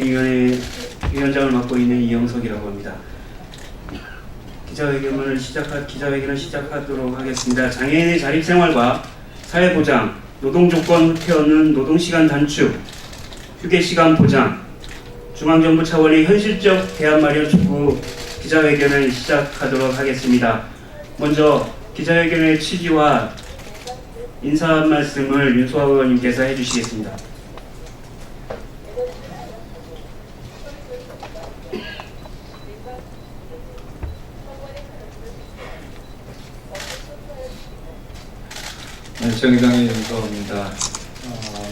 위원회 위원장을 맡고 있는 이영석이라고 합니다. 기자회견을 시작하도록 하겠습니다. 장애인의 자립생활과 사회보장, 노동조건 흡해없는 노동시간 단축, 휴게시간 보장, 중앙정부 차원의 현실적 대안 마련 촉구 기자회견을 시작하도록 하겠습니다. 먼저 기자회견의 취지와 인사 말씀을 윤소아 의원님께서 해주시겠습니다. 정의당의 윤소아입니다.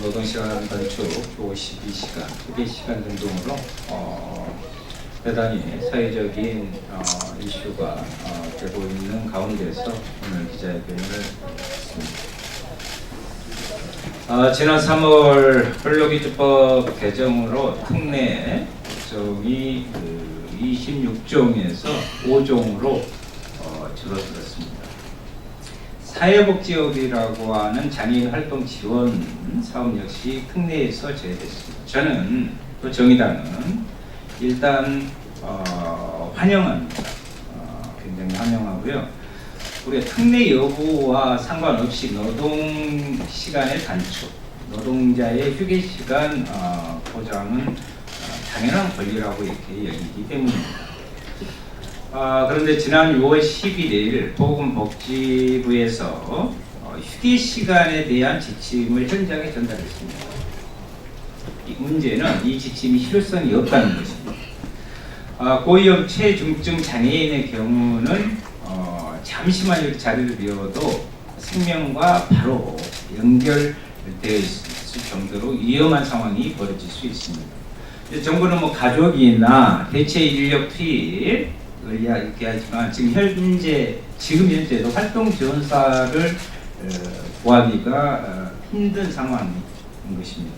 노동시간 단축, 주 52시간, 휴게시간 등등으로 대단히 사회적인 이슈가 되고 있는 가운데서 오늘 기자회견을 했습니다. 지난 3월 근로기준법 개정으로 특례 규정이 26종에서 5종으로 줄어들었습니다. 사회복지업이라고 하는 장애인 활동 지원 사업 역시 특례에서 제외됐습니다. 저는 또 정의당은 일단 환영합니다. 굉장히 환영하고요. 우리가 특례 여부와 상관없이 노동 시간의 단축, 노동자의 휴게 시간 보장은 당연한 권리라고 이렇게 여기기 때문입니다. 그런데 지난 6월 11일 보건복지부에서 휴게 시간에 대한 지침을 현장에 전달했습니다. 이 문제는 이 지침이 실효성이 없다는 것입니다. 고위험 체중증 장애인의 경우는 잠시만 이렇게 자리를 비워도 생명과 바로 연결되어 있을 정도로 위험한 상황이 벌어질 수 있습니다. 정부는 가족이나 대체 인력 투입 이렇게 하지만 지금 현재도 활동 지원사를 구하기가 힘든 상황인 것입니다.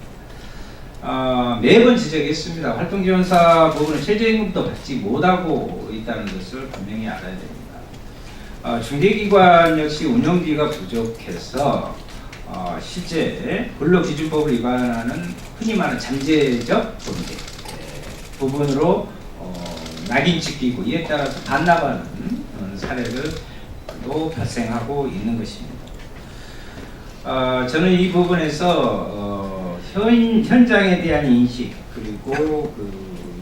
매번 지적했습니다. 활동 지원사 부분은 최저임금도 받지 못하고 있다는 것을 분명히 알아야 됩니다. 중개기관 역시 운영비가 부족해서 실제 근로기준법을 위반하는 흔히 말하는 잠재적 범죄 부분으로 낙인 찍히고 이에 따라서 반납하는 사례들도 발생하고 있는 것입니다. 저는 이 부분에서 현장에 대한 인식 그리고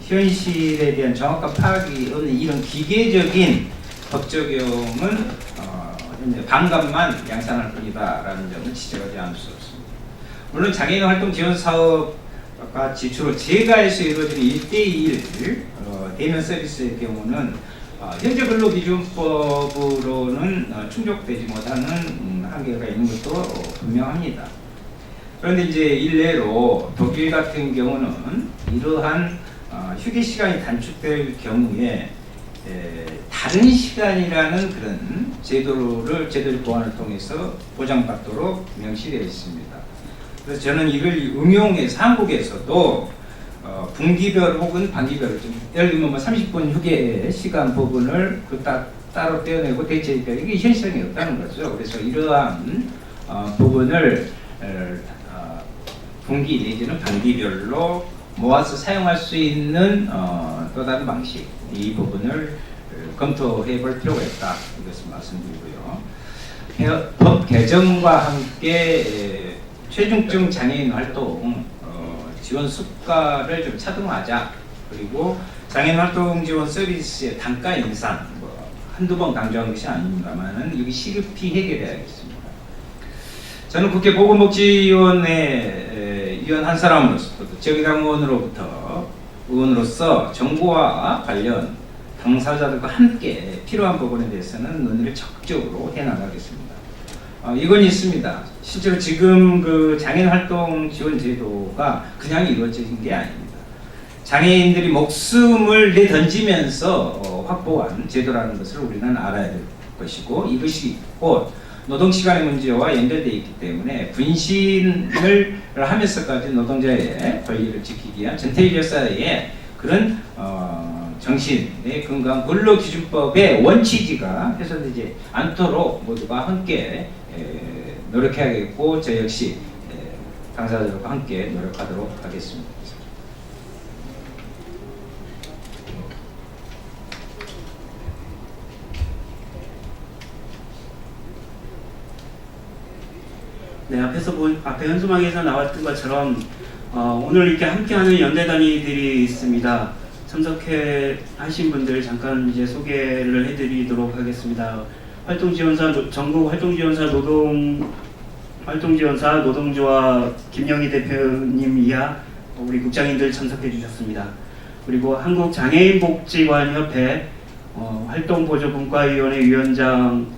현실에 대한 정확한 파악이 없는 이런 기계적인 법 적용은 현재 반감만 양산할 뿐이다라는 점을 지적하지 않을 수 없습니다. 물론 장애인 활동 지원 사업과 주로 재가에서 이루어지는 1대1 대면 서비스의 경우는 현재 근로기준법으로는 충족되지 못하는 한계가 있는 것도 분명합니다. 그런데 이제 일례로 독일 같은 경우는 이러한 휴게 시간이 단축될 경우에 다른 시간이라는 그런 제도의 보완을 통해서 보장받도록 명시되어 있습니다. 그래서 저는 이걸 응용해서 한국에서도 분기별 혹은 반기별로 예를 들면 30분 휴게 시간 부분을 따로 떼어내고 대체별 이게 현실성이 없다는 거죠. 그래서 이러한 부분을 분기 내지는 반기별로 모아서 사용할 수 있는 또 다른 방식 이 부분을 검토해 볼 필요가 있다 이것을 말씀드리고요. 법 개정과 함께 체중증 장애인 활동 지원 수가를 좀 차등하자. 그리고 장애인 활동 지원 서비스의 단가 인상 한두 번 강조한 것이 아닙니다만은 여기 시급히 해결해야겠습니다. 저는 국회 보건복지위원회 위원 한 사람으로서 정의당 의원으로서 정부와 관련 당사자들과 함께 필요한 부분에 대해서는 논의를 적극적으로 해나가겠습니다. 이건 있습니다. 실제로 지금 장애인 활동 지원 제도가 그냥 이루어진 게 아닙니다. 장애인들이 목숨을 내던지면서 확보한 제도라는 것을 우리는 알아야 될 것이고 이것이 곧 노동시간의 문제와 연결되어 있기 때문에 분신을 하면서까지 노동자의 권리를 지키기 위한 전태일 여사의 그런 정신의 건강 근로기준법의 원칙이가 훼손되지 않도록 모두가 함께 노력해야겠고 저 역시 당사자들과 함께 노력하도록 하겠습니다. 네, 앞에 현수막에서 나왔던 것처럼 오늘 이렇게 함께하는 연대단위들이 있습니다. 참석해 하신 분들 잠깐 이제 소개를 해드리도록 하겠습니다. 전국 활동지원사 노동조합 김영희 대표님 이하 우리 국장님들 참석해 주셨습니다. 그리고 한국장애인복지관협회 활동보조분과위원회 위원장과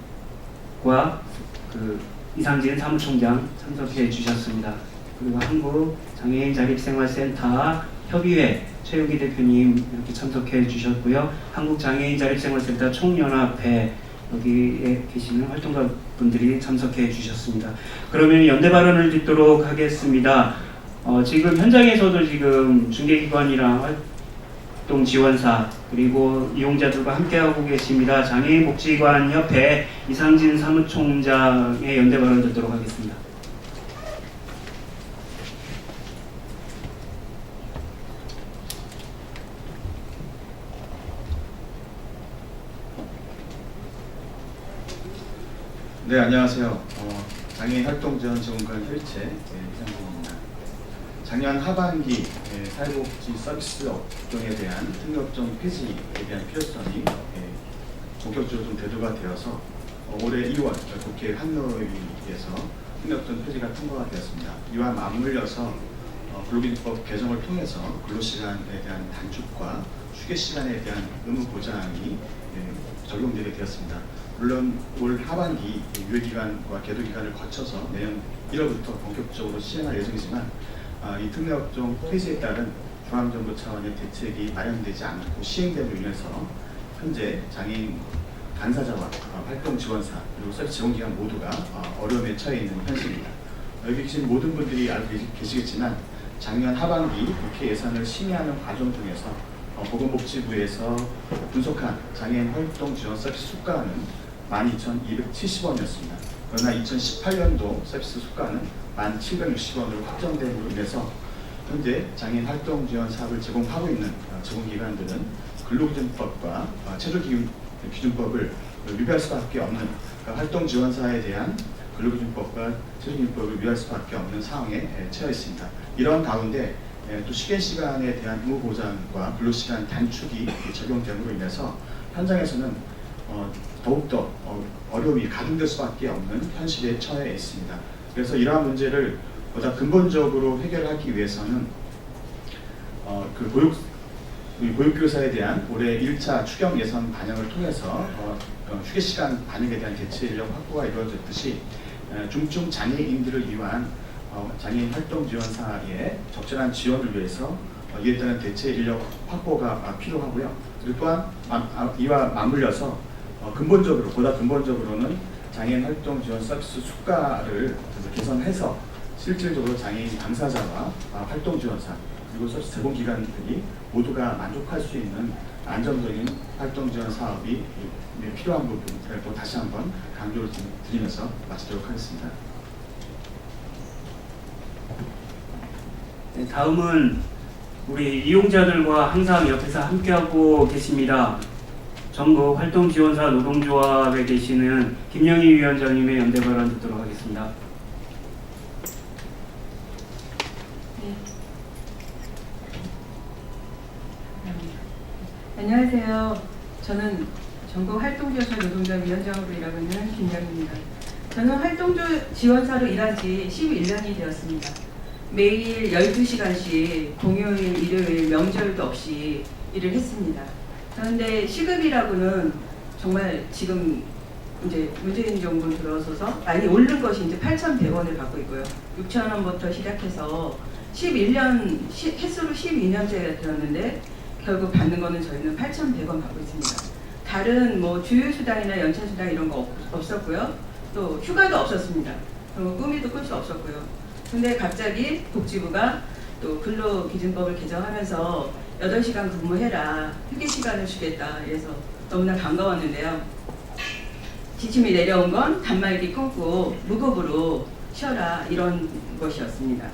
이상진 사무총장 참석해 주셨습니다. 그리고 한국장애인자립생활센터 협의회 최유기 대표님 이렇게 참석해 주셨고요. 한국장애인자립생활센터 총연합회 여기에 계시는 활동가 분들이 참석해 주셨습니다. 그러면 연대 발언을 듣도록 하겠습니다. 지금 현장에서도 지금 중개기관이랑 활동지원사 그리고 이용자들과 함께하고 계십니다. 장애인복지관협회 이상진 사무총장의 연대 발언 듣도록 하겠습니다. 네, 안녕하세요. 장애인 활동지원지원관 혈체 이상진입니다. 작년 하반기 사회복지 서비스 업종에 대한 특례업종 폐지에 대한 필요성이 본격적으로 좀 대두가 되어서 올해 2월 국회 환노위에서 특례업종 폐지가 통과가 되었습니다. 이와 맞물려서 근로기준법 개정을 통해서 근로시간에 대한 단축과 휴게시간에 대한 의무 보장이 적용되게 되었습니다. 물론 올 하반기 유예기간과 계도기간을 거쳐서 내년 1월부터 본격적으로 시행할 예정이지만 이 특례업종 폐지에 따른 중앙정부 차원의 대책이 마련되지 않고 시행됨으로 인해서 현재 장애인 당사자와 활동지원사 그리고 서비스 제공기관 모두가 어려움에 처해 있는 현실입니다. 여기 계신 모든 분들이 알고 계시겠지만 작년 하반기 국회 예산을 심의하는 과정 중에서 보건복지부에서 분석한 장애인 활동지원 서비스 수가는 12,270원이었습니다. 그러나 2018년도 서비스 수가는 1,760원으로 확정됨으로 인해서 현재 장애인 활동지원 사업을 제공하고 있는 제공기관들은 근로기준법과 체조기준법을 위배할 수밖에 없는 활동지원사에 대한 근로기준법과 체조기준법을 위배할 수밖에 없는 상황에 처해 있습니다. 이런 가운데 또 휴게시간에 대한 의무 보장과 근로시간 단축이 적용됨으로 인해서 현장에서는 더욱더 어려움이 가중될 수밖에 없는 현실에 처해 있습니다. 그래서 이러한 문제를 보다 근본적으로 해결하기 위해서는 보육교사에 대한 올해 1차 추경 예산 반영을 통해서 휴게시간 반영에 대한 대체 인력 확보가 이루어졌듯이 중증 장애인들을 위한 장애인 활동지원사의 적절한 지원을 위해서 이에 따른 대체 인력 확보가 필요하고요. 그리고 또한 이와 맞물려서 보다 근본적으로는 장애인 활동 지원 서비스 수가를 개선해서 실질적으로 장애인 당사자와 활동 지원사 그리고 서비스 제공기관들이 모두가 만족할 수 있는 안정적인 활동 지원 사업이 필요한 부분을 또 다시 한번 강조를 드리면서 마치도록 하겠습니다. 네, 다음은 우리 이용자들과 항상 옆에서 함께하고 계십니다. 전국 활동지원사 노동조합에 계시는 김영희 위원장님의 연대 발언 듣도록 하겠습니다. 네. 안녕하세요. 저는 전국 활동지원사 노동조합 위원장으로 일하고 있는 김영희입니다. 저는 활동지원사로 일한 지 11년이 되었습니다. 매일 12시간씩 공휴일, 일요일, 명절도 없이 일을 했습니다. 그런데 시급이라고는 정말 지금 이제 문재인 정부 들어서서 많이 오른 것이 이제 8,100원을 받고 있고요. 6,000원부터 시작해서 11년, 횟수로 12년째 되었는데 결국 받는 거는 저희는 8,100원 받고 있습니다. 다른 뭐 주휴수당이나 연차수당 이런 거 없었고요. 또 휴가도 없었습니다. 그리고 꾸미도 끌 수 없었고요. 근데 갑자기 복지부가 또 근로기준법을 개정하면서 8시간 근무해라, 휴게시간을 주겠다. 그래서 너무나 반가웠는데요. 지침이 내려온 건 단말기 끊고 무급으로 쉬어라 이런 것이었습니다.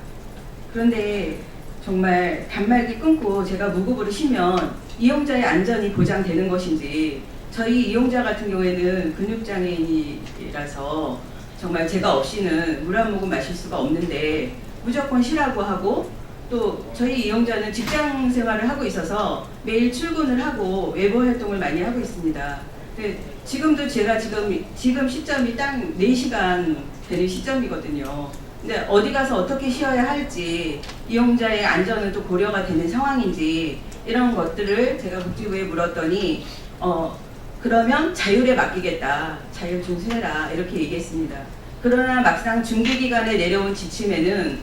그런데 정말 단말기 끊고 제가 무급으로 쉬면 이용자의 안전이 보장되는 것인지, 저희 이용자 같은 경우에는 근육장애인이라서 정말 제가 없이는 물 한 모금 마실 수가 없는데 무조건 쉬라고 하고, 또 저희 이용자는 직장 생활을 하고 있어서 매일 출근을 하고 외부 활동을 많이 하고 있습니다. 근데 지금도 제가 지금 시점이 딱 4시간 되는 시점이거든요. 근데 어디 가서 어떻게 쉬어야 할지, 이용자의 안전은 또 고려가 되는 상황인지, 이런 것들을 제가 복지부에 물었더니 그러면 자율에 맡기겠다, 자율 준수해라, 이렇게 얘기했습니다. 그러나 막상 중개기관에 내려온 지침에는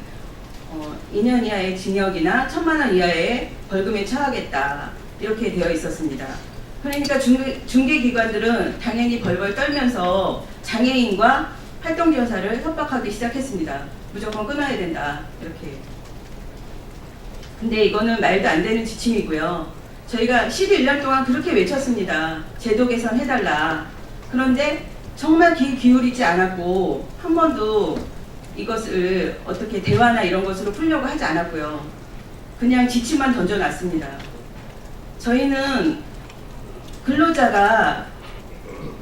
2년 이하의 징역이나 1,000만 원 이하의 벌금에 처하겠다, 이렇게 되어 있었습니다. 그러니까 중개기관들은 당연히 벌벌 떨면서 장애인과 활동지원사를 협박하기 시작했습니다. 무조건 끊어야 된다, 이렇게. 근데 이거는 말도 안 되는 지침이고요. 저희가 11년 동안 그렇게 외쳤습니다. 제도 개선해달라. 그런데 정말 귀 기울이지 않았고, 한 번도 이것을 어떻게 대화나 이런 것으로 풀려고 하지 않았고요. 그냥 지침만 던져놨습니다. 저희는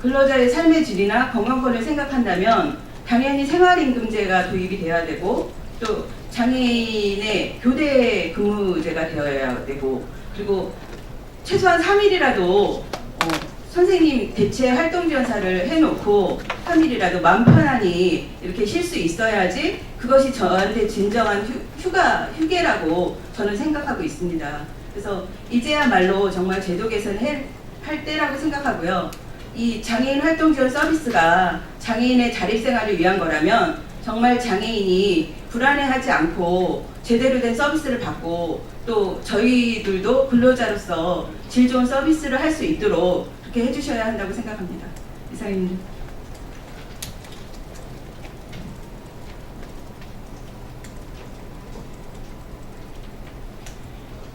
근로자의 삶의 질이나 건강권을 생각한다면 당연히 생활임금제가 도입이 돼야 되고, 또 장애인의 교대 근무제가 되어야 되고, 그리고 최소한 3일이라도 선생님 대체 활동지원사를 해놓고 3일이라도 마음 편안히 이렇게 쉴 수 있어야지 그것이 저한테 진정한 휴게라고 저는 생각하고 있습니다. 그래서 이제야말로 정말 제도 개선할 때라고 생각하고요. 이 장애인 활동지원 서비스가 장애인의 자립생활을 위한 거라면 정말 장애인이 불안해하지 않고 제대로 된 서비스를 받고, 또 저희들도 근로자로서 질 좋은 서비스를 할 수 있도록 그렇게 해주셔야 한다고 생각합니다. 이상입니다.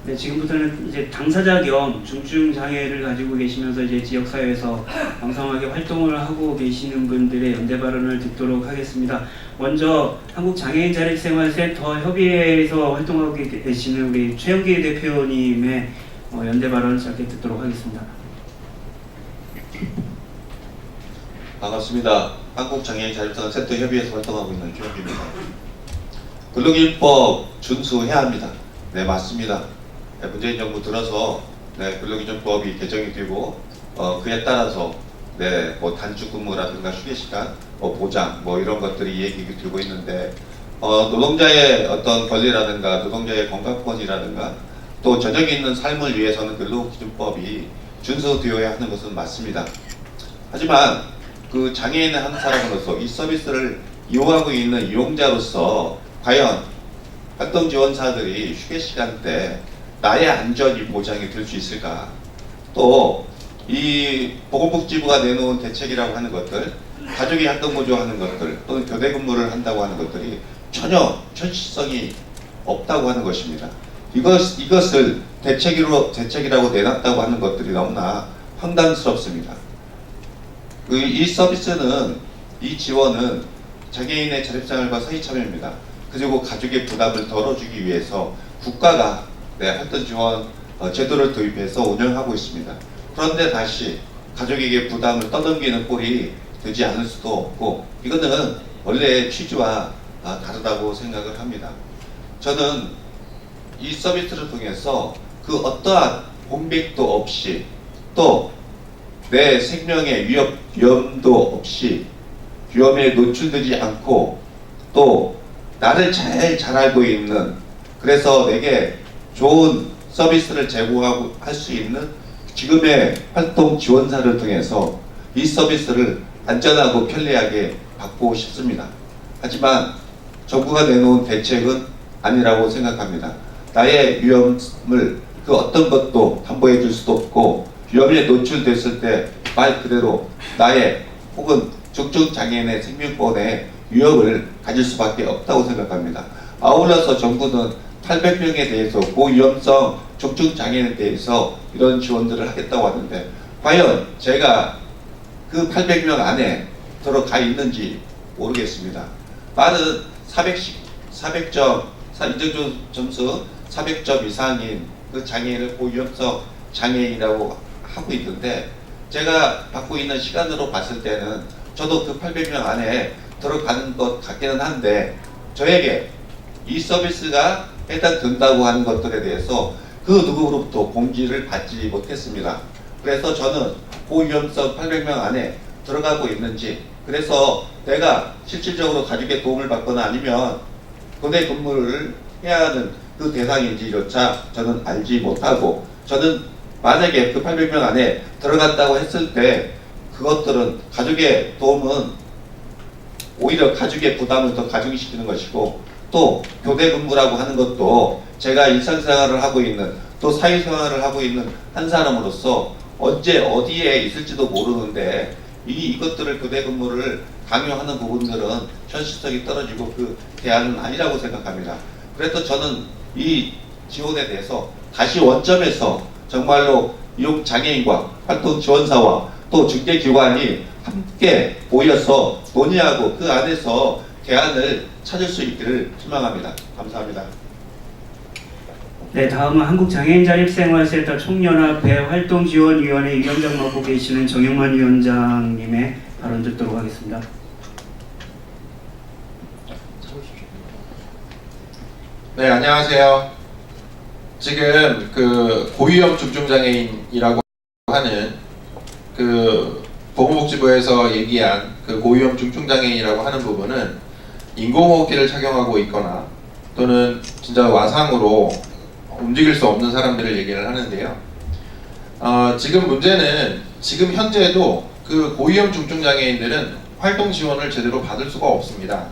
네, 지금부터는 이제 당사자 겸 중증 장애를 가지고 계시면서 이제 지역사회에서 왕성하게 활동을 하고 계시는 분들의 연대 발언을 듣도록 하겠습니다. 먼저 한국장애인자립생활센터 협의회에서 활동하고 계시는 우리 최영기 대표님의 연대 발언을 짧게 듣도록 하겠습니다. 반갑습니다. 한국장애인자립생활센터 협의회에서 활동하고 있는 최영기입니다. 근로기준법 준수해야 합니다. 네, 맞습니다. 네, 문재인 정부 들어서 근로기준법이 개정이 되고 그에 따라서 뭐 단축근무라든가 휴게시간, 보장 이런 것들이 얘기가 되고 있는데, 노동자의 어떤 권리라든가 노동자의 건강권이라든가 또 저녁에 있는 삶을 위해서는 근로기준법이 준수되어야 하는 것은 맞습니다. 하지만 그 장애인의 한 사람으로서 이 서비스를 이용하고 있는 이용자로서 과연 활동지원사들이 휴게시간 때 나의 안전이 보장이 될 수 있을까? 또 이 보건복지부가 내놓은 대책이라고 하는 것들, 가족이 활동보조하는 것들, 또는 교대근무를 한다고 하는 것들이 전혀 현실성이 없다고 하는 것입니다. 이것을 대책이라고 내놨다고 하는 것들이 너무나 황당스럽습니다. 이 서비스는, 이 지원은 장애인의 자립생활과 사회참여입니다. 그리고 가족의 부담을 덜어주기 위해서 국가가 활동지원 제도를 도입해서 운영하고 있습니다. 그런데 다시 가족에게 부담을 떠넘기는 꼴이 되지 않을 수도 없고, 이거는 원래 취지와 다르다고 생각을 합니다. 저는 이 서비스를 통해서 그 어떠한 공백도 없이, 또 내 생명의 위험도 없이, 위험에 노출되지 않고, 또 나를 잘 알고 있는, 그래서 내게 좋은 서비스를 제공하고 할 수 있는 지금의 활동 지원사를 통해서 이 서비스를 안전하고 편리하게 받고 싶습니다. 하지만 정부가 내놓은 대책은 아니라고 생각합니다. 나의 위험을 그 어떤 것도 담보해 줄 수도 없고, 위험에 노출됐을 때 말 그대로 나의 혹은 중증 장애인의 생명권에 위협을 가질 수밖에 없다고 생각합니다. 아울러서 정부는 800명에 대해서 고위험성 중증 장애인에 대해서 이런 지원들을 하겠다고 하는데, 과연 제가 그 800명 안에 들어가 있는지 모르겠습니다. 말은 400점, 인증 점수 400점 이상인 그 장애인을 고위험성 장애인이라고 하고 있는데, 제가 받고 있는 시간으로 봤을 때는 저도 그 800명 안에 들어가는 것 같기는 한데 저에게 이 서비스가 해당된다고 하는 것들에 대해서 그 누구로부터 공지를 받지 못했습니다. 그래서 저는 고위험성 800명 안에 들어가고 있는지, 그래서 내가 실질적으로 가족의 도움을 받거나 아니면 교대 근무를 해야 하는 그 대상인지조차 저는 알지 못하고, 저는 만약에 그 800명 안에 들어갔다고 했을 때 그것들은 가족의 도움은 오히려 가족의 부담을 더 가중시키는 것이고, 또 교대 근무라고 하는 것도 제가 일상생활을 하고 있는, 또 사회생활을 하고 있는 한 사람으로서 언제 어디에 있을지도 모르는데 이것들을 교대 근무를 강요하는 부분들은 현실성이 떨어지고 그 대안은 아니라고 생각합니다. 그래서 저는 이 지원에 대해서 다시 원점에서 정말로 이용 장애인과 활동 지원사와 또 중개기관이 함께 모여서 논의하고 그 안에서 대안을 찾을 수 있기를 희망합니다. 감사합니다. 네, 다음은 한국장애인자립생활센터 총연합회 활동지원위원회 위원장 맡고 계시는 정영만 위원장님의 발언 듣도록 하겠습니다. 네, 안녕하세요. 지금 그 고위험 중증장애인이라고 하는 그 보건복지부에서 얘기한 그 고위험 중증장애인이라고 하는 부분은 인공호흡기를 착용하고 있거나 또는 진짜 와상으로 움직일 수 없는 사람들을 얘기를 하는데요. 지금 문제는 지금 현재도 그 고위험 중증장애인들은 활동 지원을 제대로 받을 수가 없습니다.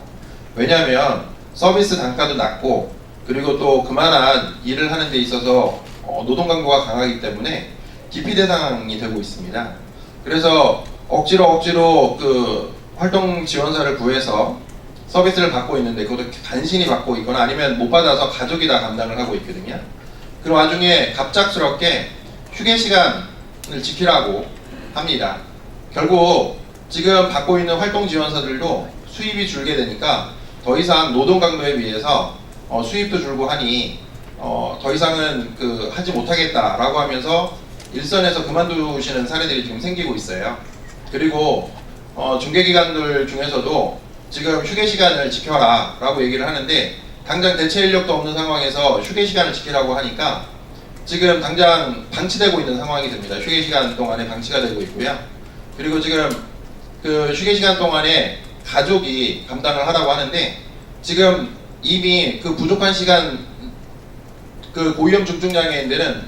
왜냐하면 서비스 단가도 낮고, 그리고 또 그만한 일을 하는 데 있어서 노동 강도가 강하기 때문에 기피 대상이 되고 있습니다. 그래서 억지로 그 활동 지원사를 구해서 서비스를 받고 있는데, 그것도 간신히 받고 있거나 아니면 못 받아서 가족이 다 감당을 하고 있거든요. 그 와중에 갑작스럽게 휴게 시간을 지키라고 합니다. 결국 지금 받고 있는 활동 지원사들도 수입이 줄게 되니까 더 이상 노동 강도에 비해서 수입도 줄고 하니 더 이상은 그 하지 못하겠다라고 하면서 일선에서 그만두시는 사례들이 지금 생기고 있어요. 그리고 중개기관들 중에서도 지금 휴게 시간을 지켜라 라고 얘기를 하는데, 당장 대체 인력도 없는 상황에서 휴게 시간을 지키라고 하니까 지금 당장 방치되고 있는 상황이 됩니다. 휴게 시간 동안에 방치가 되고 있고요. 그리고 지금 그 휴게 시간 동안에 가족이 감당을 하라고 하는데, 지금 이미 그 부족한 시간, 그 고위험 중증장애인들은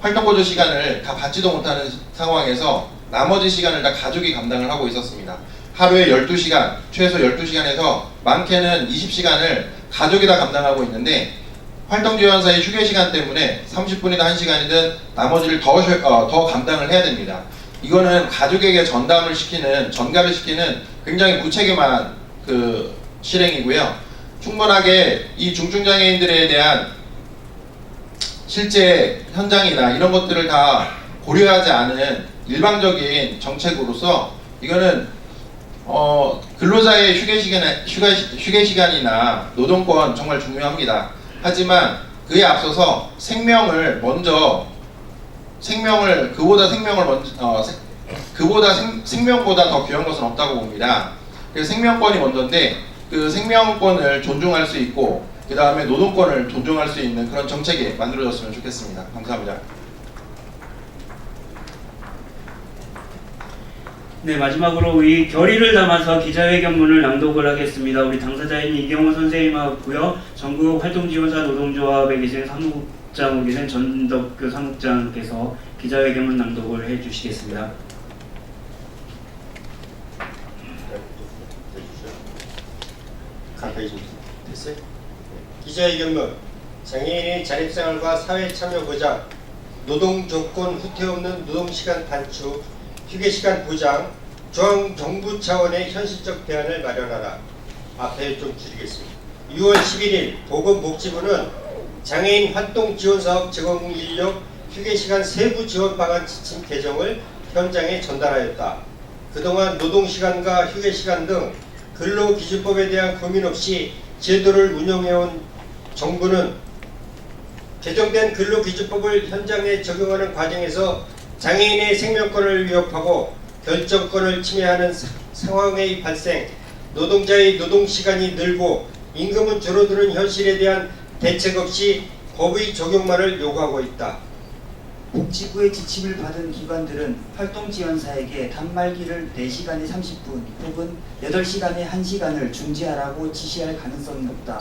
활동보조 시간을 다 받지도 못하는 상황에서 나머지 시간을 다 가족이 감당을 하고 있었습니다. 하루에 12시간, 최소 12시간에서 많게는 20시간을 가족이 다 감당하고 있는데, 활동지원사의 휴게시간 때문에 30분이나 1시간이든 나머지를 더 감당을 해야 됩니다. 이거는 가족에게 전가를 시키는 굉장히 무책임한 그 실행이고요. 충분하게 이 중증장애인들에 대한 실제 현장이나 이런 것들을 다 고려하지 않은 일방적인 정책으로서 이거는 근로자의 휴게 시간이나 노동권 정말 중요합니다. 하지만 그에 앞서서 생명보다 더 귀한 것은 없다고 봅니다. 그래서 생명권이 먼저인데, 그 생명권을 존중할 수 있고 그 다음에 노동권을 존중할 수 있는 그런 정책이 만들어졌으면 좋겠습니다. 감사합니다. 네, 마지막으로 이 결의를 담아서 기자회견문을 낭독을 하겠습니다. 우리 당사자인 이경호 선생님하고요, 전국 활동지원사 노동조합에 계신 사무국장으로 계신 전덕규 사무국장께서 기자회견문 낭독을 해주시겠습니다. 가까이 좀 됐어요? 기자회견문, 장애인의 자립생활과 사회참여 보장, 노동조건 후퇴 없는 노동시간 단축, 휴게시간 보장, 중앙정부 차원의 현실적 대안을 마련하라. 앞에 좀 줄이겠습니다. 6월 11일 보건복지부는 장애인 활동지원사업 제공인력 휴게시간 세부 지원 방안 지침 개정을 현장에 전달하였다. 그동안 노동시간과 휴게시간 등 근로기준법에 대한 고민 없이 제도를 운영해온 정부는 개정된 근로기준법을 현장에 적용하는 과정에서 장애인의 생명권을 위협하고 결정권을 침해하는 상황의 발생, 노동자의 노동시간이 늘고 임금은 줄어드는 현실에 대한 대책 없이 법의 적용만을 요구하고 있다. 복지부의 지침을 받은 기관들은 활동지원사에게 단말기를 4시간에 30분 혹은 8시간에 1시간을 중지하라고 지시할 가능성이 높다.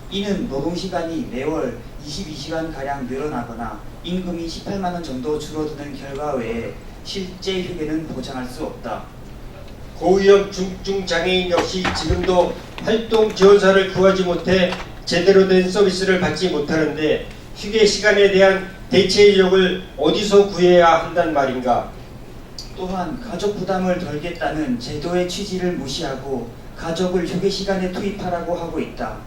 이는 노동시간이 매월 22시간가량 늘어나거나 임금이 18만원 정도 줄어드는 결과 외에 실제 휴게는 보장할 수 없다. 고위험 중증 장애인 역시 지금도 활동 지원사를 구하지 못해 제대로 된 서비스를 받지 못하는데 휴게 시간에 대한 대체 인력을 어디서 구해야 한단 말인가? 또한 가족 부담을 덜겠다는 제도의 취지를 무시하고 가족을 휴게 시간에 투입하라고 하고 있다.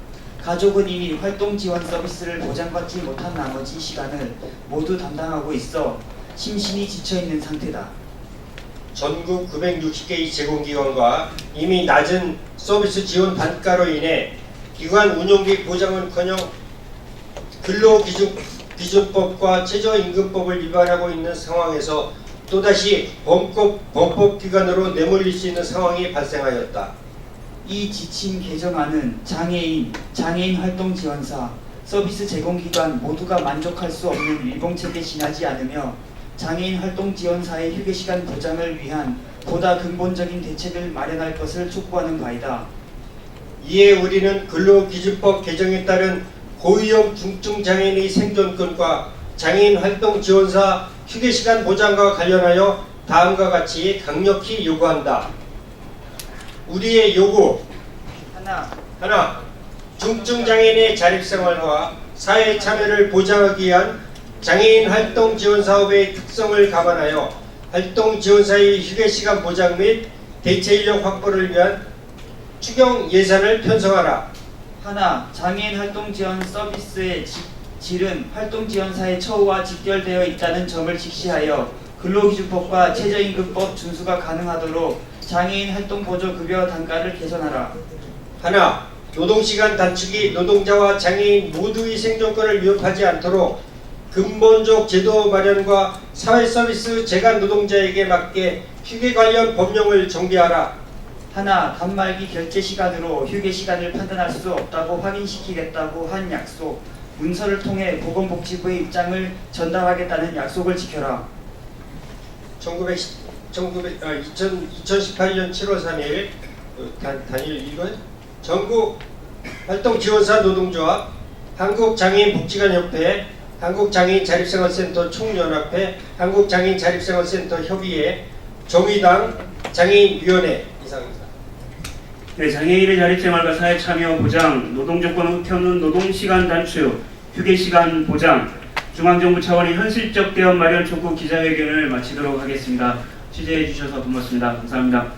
가족은 이미 활동 지원 서비스를 보장받지 못한 나머지 시간을 모두 담당하고 있어 심신이 지쳐있는 상태다. 전국 960개의 제공기관과 이미 낮은 서비스 지원 단가로 인해 기관 운영비 보장은커녕 근로기준법과 최저임금법을 위반하고 있는 상황에서 또다시 범법기관으로 내몰릴 수 있는 상황이 발생하였다. 이 지침 개정안은 장애인 활동 지원사, 서비스 제공기관 모두가 만족할 수 없는 밀봉책에 지나지 않으며 장애인 활동 지원사의 휴게시간 보장을 위한 보다 근본적인 대책을 마련할 것을 촉구하는 바이다. 이에 우리는 근로기준법 개정에 따른 고위험 중증 장애인의 생존권과 장애인 활동 지원사 휴게시간 보장과 관련하여 다음과 같이 강력히 요구한다. 우리의 요구 하나, 중증 장애인의 자립생활과 사회 참여를 보장하기 위한 장애인 활동 지원 사업의 특성을 감안하여 활동 지원사의 휴게시간 보장 및 대체 인력 확보를 위한 추경 예산을 편성하라. 하나, 장애인 활동 지원 서비스의 질은 활동 지원사의 처우와 직결되어 있다는 점을 직시하여 근로기준법과 최저임금법 준수가 가능하도록 장애인 활동 보조 급여 단가를 개선하라. 하나, 노동시간 단축이 노동자와 장애인 모두의 생존권을 위협하지 않도록 근본적 제도 마련과 사회서비스 재간 노동자에게 맞게 휴게 관련 법령을 정비하라. 하나, 단말기 결제 시간으로 휴게 시간을 판단할 수 없다고 확인시키겠다고 한 약속, 문서를 통해 보건복지부의 입장을 전달하겠다는 약속을 지켜라. 2018년 7월 3일 단일 1월 전국 활동지원사 노동조합, 한국장애인복지관협회, 한국장애인 자립생활센터 총연합회, 한국장애인자립생활센터 협의회, 정의당 장애인위원회 이상입니다. 네, 장애인의 자립생활과 사회 참여 보장, 노동조건을 흡혀는 노동시간 단축, 휴게시간 보장, 중앙정부 차원의 현실적 대안 마련 촉구 기자회견을 마치도록 하겠습니다. 취재해 주셔서 고맙습니다. 감사합니다.